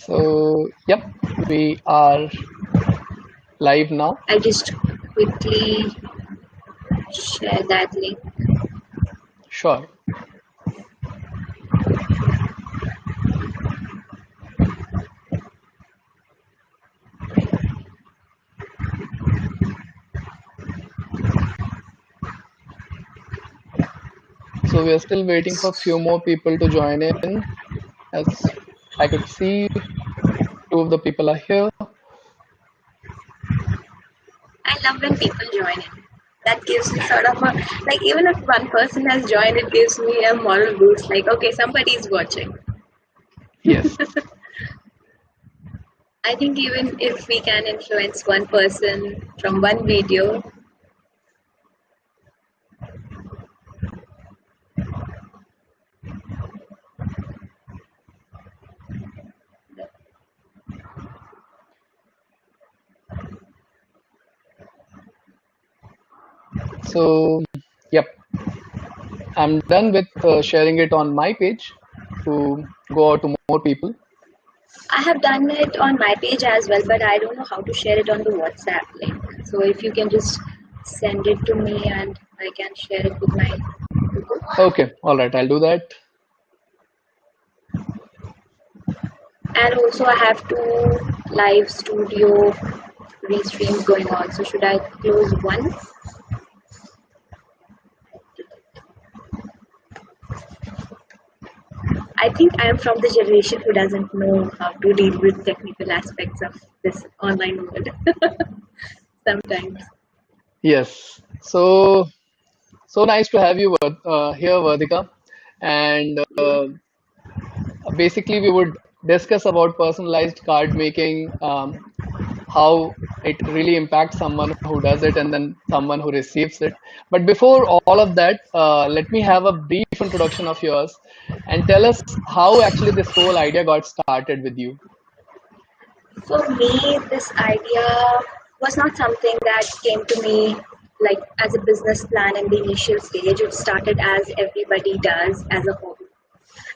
Yep, we are live now. I just quickly share that link. Sure. So we are still waiting for a few more people to join in. As I could see, two of the people are here. I love when people join in. That gives me sort of a like even if one person has joined, it gives me a moral boost. Like okay, somebody is watching. Yes. I think even if we can influence one person from one video, So, yep, I'm done with sharing it on my page to go out to more people. I have done it on my page as well, but I don't know how to share it on the WhatsApp link. So if you can just send it to me and I can share it with my people. Okay, all right, I'll do that. And also I have two live studio restreams going on. So should I close one? I think I am from the generation who doesn't know how to deal with technical aspects of this online world. Sometimes. Yes. So nice to have you here, Vardhika. And basically, we would discuss about personalized card making, how it really impacts someone who does it and then someone who receives it. But before all of that, let me have a brief introduction of yours and tell us how actually this whole idea got started with you. For me, this idea was not something that came to me like as a business plan in the initial stage. It started as everybody does as a hobby.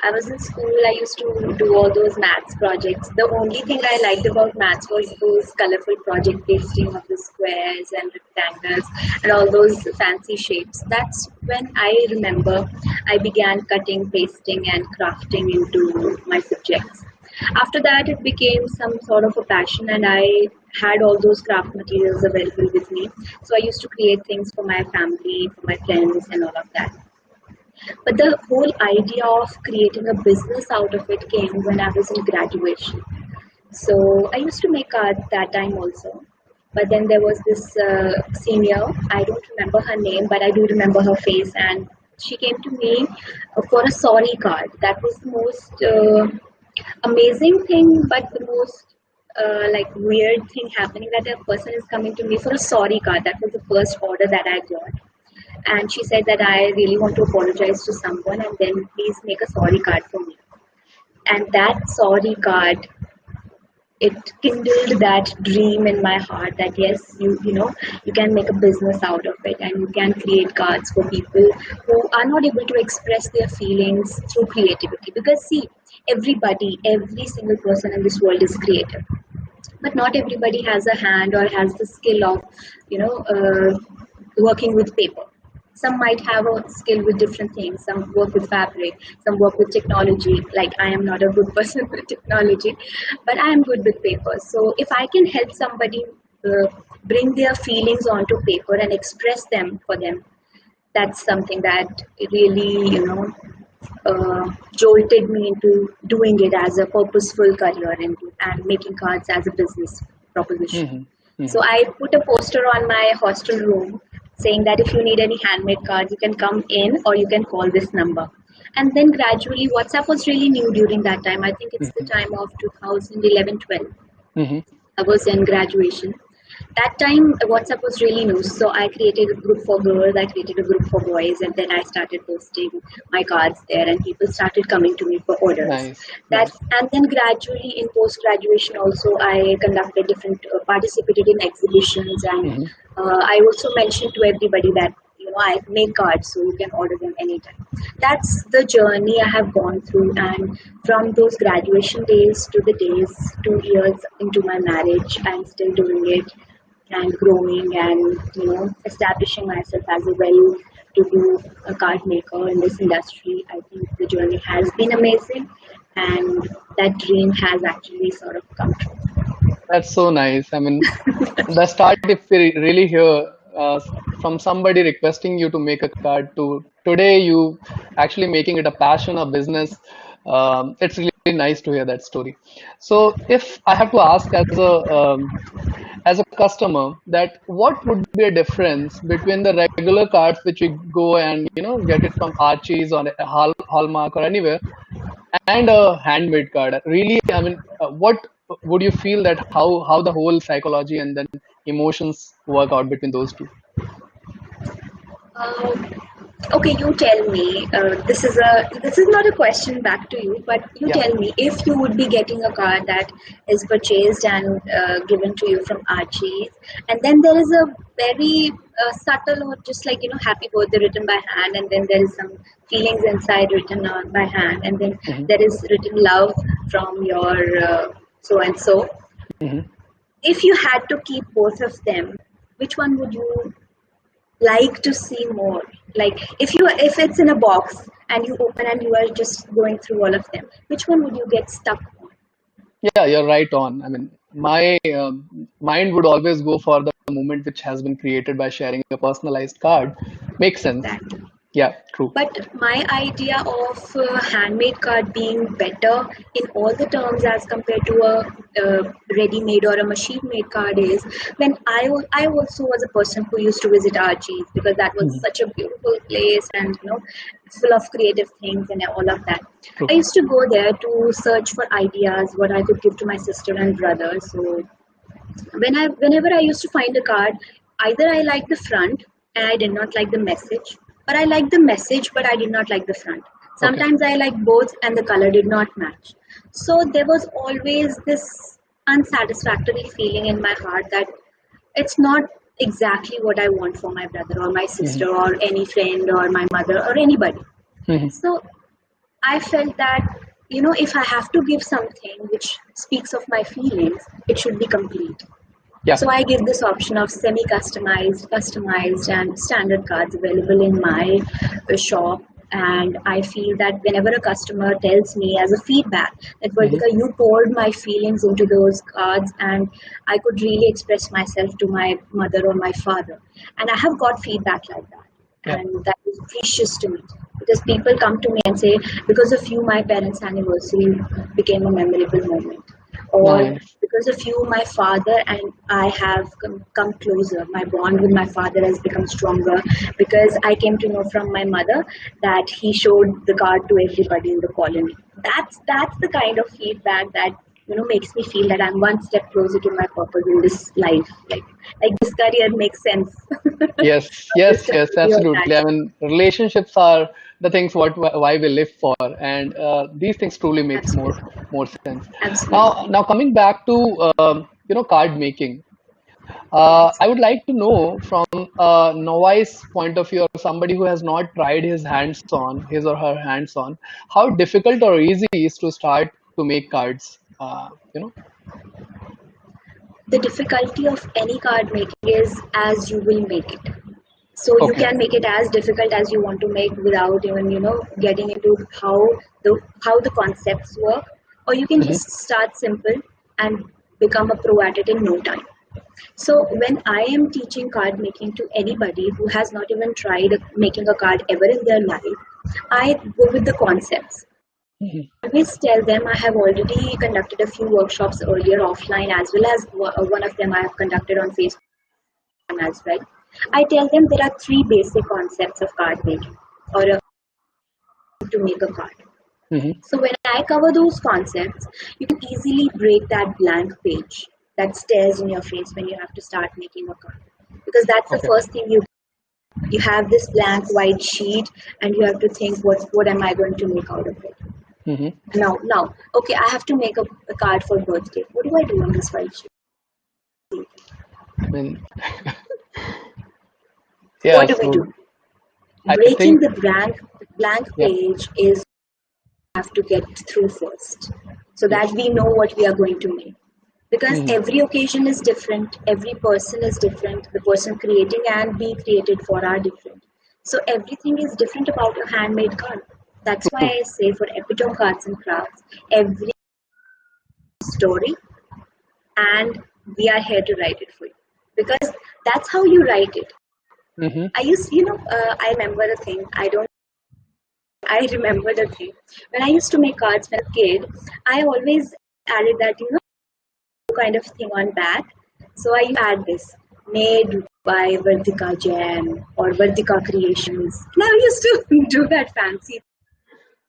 I was in school, I used to do all those maths projects. The only thing I liked about maths was those colorful project pasting of the squares and rectangles and all those fancy shapes. That's when I remember I began cutting, pasting, and crafting into my subjects. After that, it became some sort of a passion, and I had all those craft materials available with me. So I used to create things for my family, for my friends, and all of that. But the whole idea of creating a business out of it came when I was in graduation. So I used to make art that time also. But then there was this senior, I don't remember her name, but I do remember her face. And she came to me for a sorry card. That was the most amazing thing, but the most like weird thing happening that a person is coming to me for a sorry card. That was the first order that I got. And she said that I really want to apologize to someone and then please make a sorry card for me. And that sorry card, it kindled that dream in my heart that yes, you know you can make a business out of it and you can create cards for people who are not able to express their feelings through creativity. Because see, every single person in this world is creative, but not everybody has a hand or has the skill of you know uh, working with paper. Some might have a skill with different things. Some work with fabric, some work with technology. Like I am not a good person with technology, but I am good with paper. So if I can help somebody uh, bring their feelings onto paper and express them for them, that's something that really jolted me into doing it as a purposeful career and making cards as a business proposition. Hmm. So I put a poster on my hostel room saying that if you need any handmade cards, you can come in or you can call this number. And then gradually, WhatsApp was really new during that time. I think it's the time of 2011-12. Hmm. I was in graduation. That time, WhatsApp was really new. So I created a group for girls, I created a group for boys, and then I started posting my cards there, and people started coming to me for orders. Nice, That nice. and then gradually in post graduation also I conducted participated in exhibitions, and Hmm. I also mentioned to everybody that I make cards, so you can order them anytime. That's the journey I have gone through, and from those graduation days to the days 2 years into my marriage, I'm still doing it and growing and establishing myself as a well-to-do card maker in this industry. I think the journey has been amazing, and that dream has actually sort of come true. That's so nice. I mean, the start, if we really hear from somebody requesting you to make a card to today, you actually making it a passion, a business. It's really nice to hear that story. So, if I have to ask as a customer, that what would be a difference between the regular cards which we go and get it from Archie's or a Hallmark or anywhere, and a handmade card? Really, I mean, what would you feel that how the whole psychology and then emotions work out between those two? Um, okay, you tell me. This is not a question back to you, but you Yeah. tell me if you would be getting a card that is purchased and given to you from Archie's, and then there is a very subtle or just like happy birthday written by hand, and then there is some feelings inside written on by hand, and then Hmm. there is written love from your so and so. Hmm. If you had to keep both of them, which one would you like to see more? Like if it's in a box and you open and you are just going through all of them, which one would you get stuck on? Yeah, you're right on. I mean, my mind would always go for the moment which has been created by sharing a personalized card. Makes sense. Exactly. Yeah, true. But my idea of a handmade card being better in all the terms as compared to a ready-made or a machine-made card is when I also was a person who used to visit Archie's because that was Mhm. such a beautiful place and full of creative things and all of that. I True. used to go there to search for ideas, what I could give to my sister and brother. So whenever I used to find a card, either I liked the front and I did not like the message, or I liked the message but I did not like the front. Okay. Sometimes I liked both and the color did not match. So there was always this unsatisfactory feeling in my heart that it's not exactly what I want for my brother or my Hmm. sister or any friend or my mother or anybody. Hmm. So I felt that if I have to give something which speaks of my feelings, it should be complete. Yeah. So I give this option of semi-customized, customized, and standard cards available in my shop. And I feel that whenever a customer tells me as a feedback that Hmm. Vardhika, you poured my feelings into those cards, and I could really express myself to my mother or my father. And I have got feedback like that, Yeah. and that is precious to me because people come to me and say, because of you, my parents' anniversary became a memorable moment, or Nice. because of you, my father and I have come closer. My bond with my father has become stronger because I came to know from my mother that he showed the card to everybody in the colony. That's the kind of feedback that makes me feel that I'm one step closer to my purpose in this life. Like this career makes sense. Yes, This yes, yes, career absolutely. I attached. mean, relationships are the things why we live for, and these things truly makes Absolutely, more sense. absolutely. Now coming back to card making, Yes. I would like to know from a novice point of view, or somebody who has not tried his or her hands on, how difficult or easy is to start to make cards. The difficulty of any card making is as you will make it. So you Okay. can make it as difficult as you want to make without even getting into how the concepts work, or you can Hmm. just start simple and become a pro at it in no time. So when I am teaching card making to anybody who has not even tried making a card ever in their life, I go with the concepts. Hmm. Always tell them I have already conducted a few workshops earlier offline as well as one of them I have conducted on Facebook as well. I tell them there are three basic concepts of card making or to make a card. Hmm. So when I cover those concepts, you can easily break that blank page that stares in your face when you have to start making a card. Because that's the Okay. first thing you have this blank white sheet and you have to think what am I going to make out of it. Hmm. Now, okay, I have to make a card for birthday. What do I do on this white sheet? I mean, What yeah. do we So do? I breaking think, the blank yeah. page is have to get through first, so that Yes. we know what we are going to make. Because Hmm. every occasion is different, every person is different, the person creating and being created for are different. So everything is different about a handmade card. That's why True. I say for Epitome Arts and Crafts, every story, and we are here to write it for you. Because that's how you write it. Hmm. I remember the thing. I remember the thing. When I used to make cards when I was a kid, I always added that, kind of thing on back. So I add this, made by Vardhika Jam or Vardhika Creations. And I used to do that fancy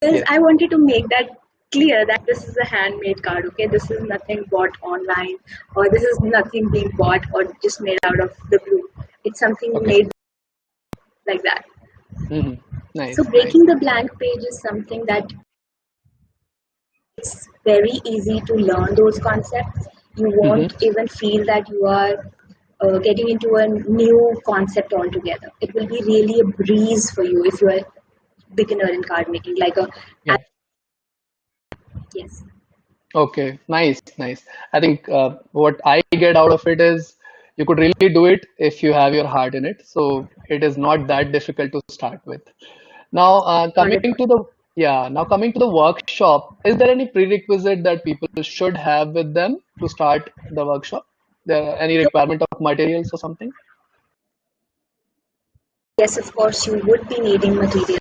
because Yes. I wanted to make that clear that this is a handmade card, okay? This is nothing bought online, or this is nothing being bought or just made out of the blue. It's something Okay. made like that. Hmm. So Nice. Nice. breaking the blank page is something that it's very easy to learn those concepts. You Hmm. won't even feel that you are getting into a new concept altogether. It will be really a breeze for you if you are beginner in card making. Yeah. Yes, Okay, nice, nice. I think what I get out of it is you could really do it if you have your heart in it. So it is not that difficult to start with. Now, coming to 100%. the now coming to the workshop, is there any prerequisite that people should have with them to start the workshop? There any requirement of materials or something? Yes, of course, you would be needing materials.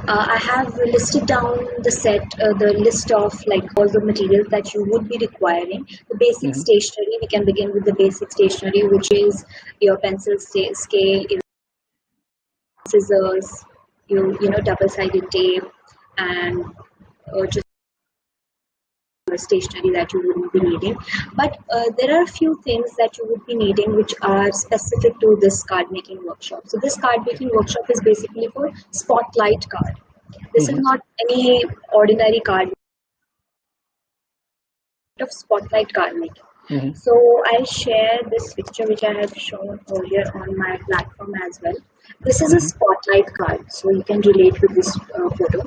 I have listed down the list of like all the materials that you would be requiring. The basic Hmm. stationery, we can begin with the basic stationery, which is your pencil scale, scissors, double-sided tape, and just stationery that you wouldn't be needing. But there are a few things that you would be needing which are specific to this card making workshop. So this card Okay. making workshop is basically for spotlight card. This is Hmm. not any ordinary card of spotlight card making. Hmm. So I'll share this picture which I have shown earlier on my platform as well. This is a Hmm. spotlight card, so you can relate with this photo.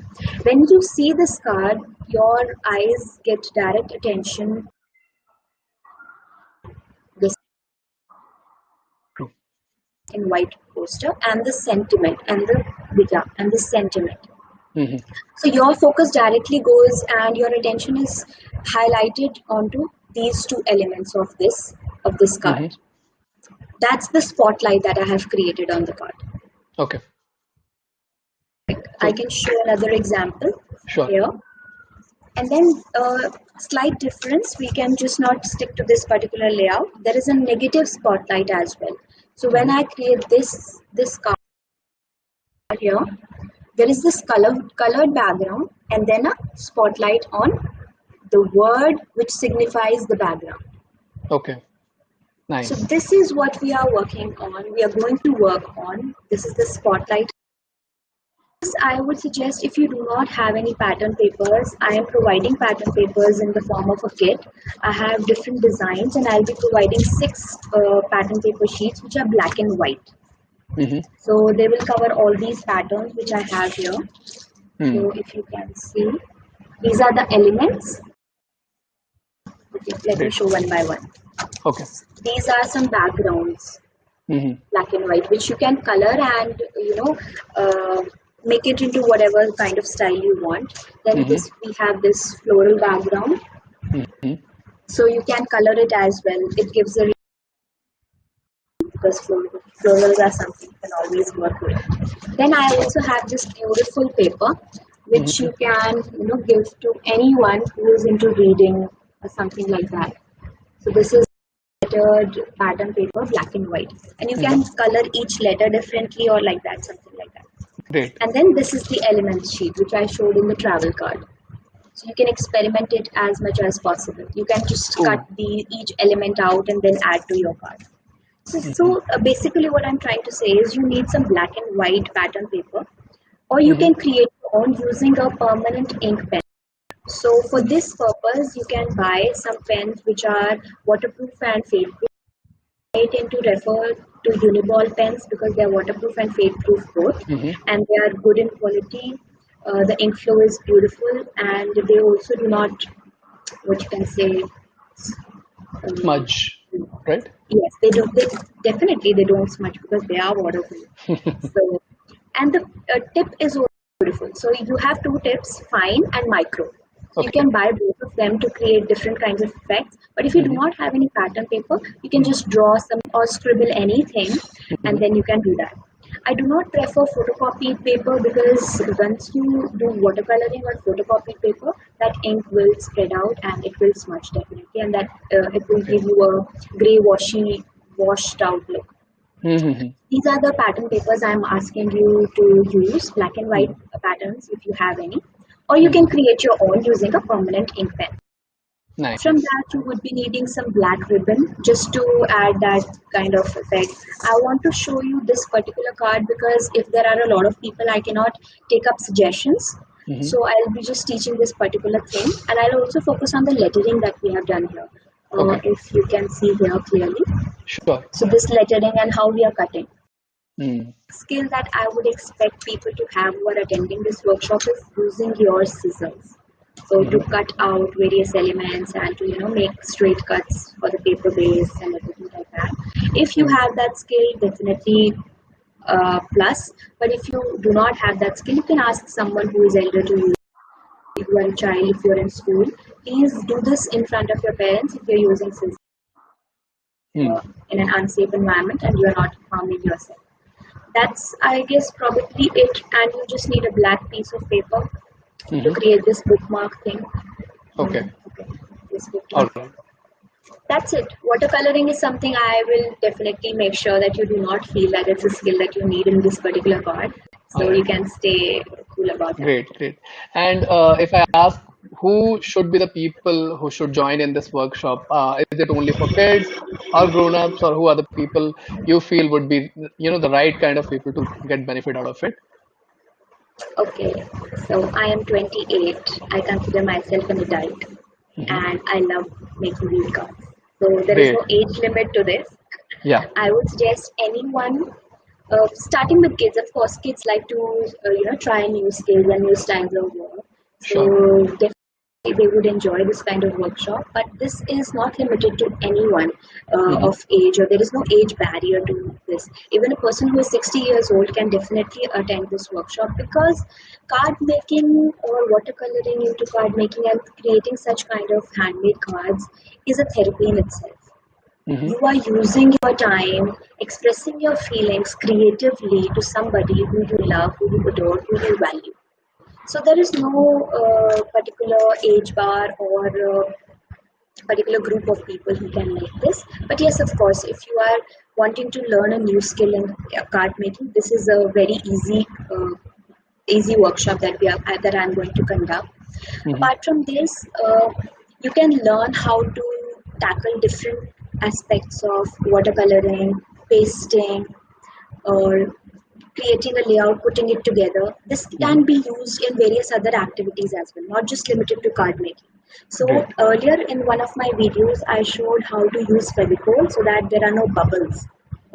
When you see this card, your eyes get direct attention this True. in white poster and the sentiment and the sentiment. Hmm. So your focus directly goes and your attention is highlighted onto these two elements of this card. Hmm. That's the spotlight that I have created on the card. Okay. I So can show another example sure. here. And then slight difference, we can just not stick to this particular layout. There is a negative spotlight as well. So when Hmm. I create this card here, there is this colored background and then a spotlight on the word which signifies the background. Okay. So Nice. this is what we are working on. We are going to work on. This is the spotlight. I would suggest if you do not have any pattern papers, I am providing pattern papers in the form of a kit. I have different designs and I'll be providing 6 pattern paper sheets which are black and white. Hmm. So they will cover all these patterns which I have here. Hmm. So if you can see, these are the elements. Okay, let me Great. show one by one. Okay. These are some backgrounds, Hmm. black and white, which you can color and uh, make it into whatever kind of style you want. Then Hmm. this we have this floral background, Hmm. so you can color it as well. It gives a because florals are something you can always work with. Then I Sure. also have this beautiful paper, which Hmm. you can give to anyone who is into reading or something like that. So this is lettered pattern paper, black and white, and you Hmm. can color each letter differently or like that, something like that. Great. And then this is the elements sheet, which I showed in the travel card. So you can experiment it as much as possible. You can just cut Cool. each element out and then add to your card. So, Hmm. basically what I'm trying to say is you need some black and white pattern paper, or you Hmm. can create your own using a permanent ink pen. So for Hmm. this purpose, you can buy some pens which are waterproof and fade proof. tend to refer to Uniball pens because they are waterproof and fade-proof both, Hmm. and they are good in quality. The ink flow is beautiful, and they also do not, what you can say, um, Smudge, right? yes, they do. They definitely they don't smudge because they are waterproof. So, and the tip is also beautiful. So you have two tips, fine and micro. So you Okay. can buy both of them to create different kinds of effects. But if you do Hmm. not have any pattern paper, you can just draw some or scribble anything, and Hmm. then you can do that. I do not prefer photocopied paper because once you do watercoloring on photocopied paper, that ink will spread out and it will smudge definitely, and that it will Okay. give you a grey washy, washed out look. Hmm. These are the pattern papers I'm asking you to use, black and white Hmm. patterns if you have any, or you Hmm. can create your own using a permanent ink pen. From Nice. that, you would be needing some black ribbon just to add that kind of effect. I want to show you this particular card because if there are a lot of people, I cannot take up suggestions. Hmm. So I'll be just teaching this particular thing, and I'll also focus on the lettering that we have done here. Okay. If you can see here clearly. Sure. So this lettering and how we are cutting. Mm. Skill that I would expect people to have who are attending this workshop is using your scissors. So to Hmm. cut out various elements and to make straight cuts for the paper base and everything like that. If you Mm. have that skill, definitely plus. But if you do not have that skill, you can ask someone who is elder to you. If you are a child, if you are in school, please do this in front of your parents if you're using scissors Mm. in an unsafe environment and you are not harming yourself. That's, I guess, probably it. And you just need a black piece of paper to Hmm. create this bookmark thing. Okay. Okay, this All bookmark. right. That's it. Watercoloring is something I will definitely make sure that you do not feel that it's a skill that you need in this particular part. All So you right. can stay cool about that. Great. Great. And if I ask who should be the people who should join in this workshop, is it only for kids or grown-ups, or who are the people you feel would be, the right kind of people to get benefit out of it? Okay, so I am 28. I consider myself an adult Hmm. and I love making these cards. So there is no Great. age limit to this. Yeah. I would suggest anyone, starting with kids. Of course, kids like to try new skills and new styles of work. So Sure. definitely they would enjoy this kind of workshop. But this is not limited to anyone Hmm. of age, or there is no age barrier to this. Even a person who is 60 years old can definitely attend this workshop because card making or watercoloring into card making and creating such kind of handmade cards is a therapy in itself. Hmm. You are using your time, expressing your feelings creatively to somebody who you love, who you adore, who you value. So there is no particular age bar or particular group of people who can make this. But yes, of course, if you are wanting to learn a new skill in card making, this is a very easy workshop that I'm going to conduct. Hmm. Apart from this, you can learn how to tackle different aspects of watercoloring, pasting, or creating a layout, putting it together. This Hmm. can be used in various other activities as well, not just limited to card making. So Great. earlier in one of my videos, I showed how to use Fevicol so that there are no bubbles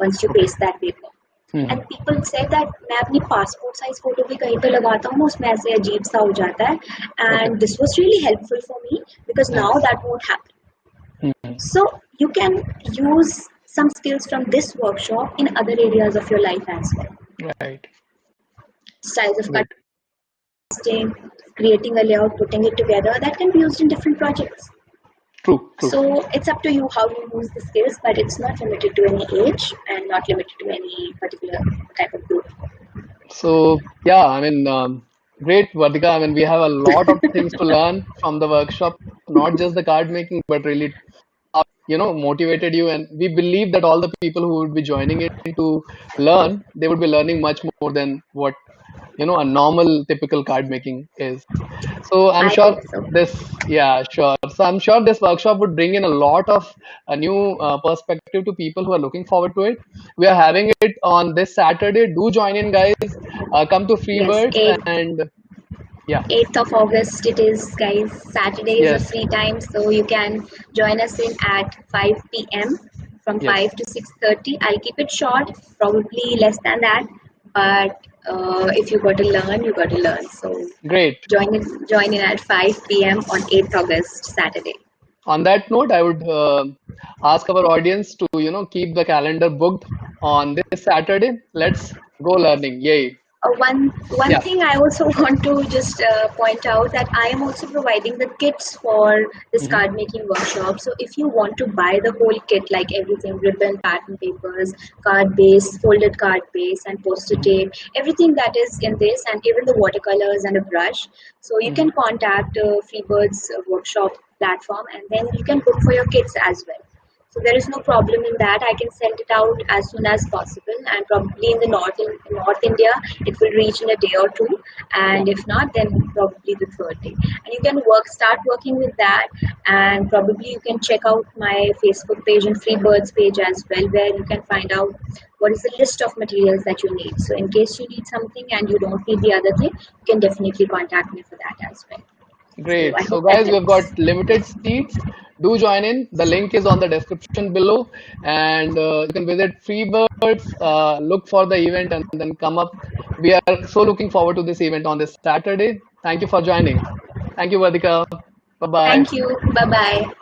once you Okay. paste that paper. Hmm. And people say that मैं अपनी passport size photo भी कहीं पे लगाता हूँ उसमें ऐसे अजीब सा हो जाता है Okay. And this was really helpful for me because now Nice. That won't happen Hmm. so you can use some skills from this workshop in other areas of your life as well, Right. styles of Great. casting, creating a layout, putting it together, that can be used in different projects. True. True. So it's up to you how you use the skills, but it's not limited to any age and not limited to any particular type of group. So yeah, I mean, great, Vardhika. I mean, we have a lot of things to learn from the workshop, not just the card making, but really, motivated you. And we believe that all the people who would be joining it to learn, they would be learning much more than what, a normal typical card making is. So I'm I sure hope so. yeah, sure. So I'm sure this workshop would bring in a lot of new perspective to people who are looking forward to it. We are having it on this Saturday. Do join in, guys. Come to Yes, Freebirds, 8th, and yeah, 8th of August it is, guys. Saturday is a yes, free time, so you can join us in at 5 p.m. from Yes. 5 to 6:30. I'll keep it short, probably less than that. But if you got to learn, you got to learn. So Great. join in at 5 p.m. on 8th August, Saturday. On that note, I would ask our audience to, keep the calendar booked on this Saturday. Let's go learning. Yay. One Yeah. thing I also want to just point out that I am also providing the kits for this Hmm. card making workshop. So if you want to buy the whole kit, like everything, ribbon, pattern papers, card base, folded card base, and post-it Hmm. tape, everything that is in this, and even the watercolors and a brush. So you Hmm. can contact Freebird's workshop platform, and then you can book for your kits as well. So there is no problem in that. I can send it out as soon as possible, and probably in the North India, it will reach in a day or two. Yeah. And if not, then probably the third day. And you can start working with that, and probably you can check out my Facebook page and Freebirds page as well, where you can find out what is the list of materials that you need. So in case you need something and you don't need the other thing, you can definitely contact me for that as well. So Great. I So, hope that guys, we've got helps. limited seats. Do join in. The link is on the description below, and you can visit Freebirds, look for the event, and then come up. We are so looking forward to this event on this Saturday. Thank you for joining. Thank you, Vardhika. Bye bye. Thank you. Bye bye.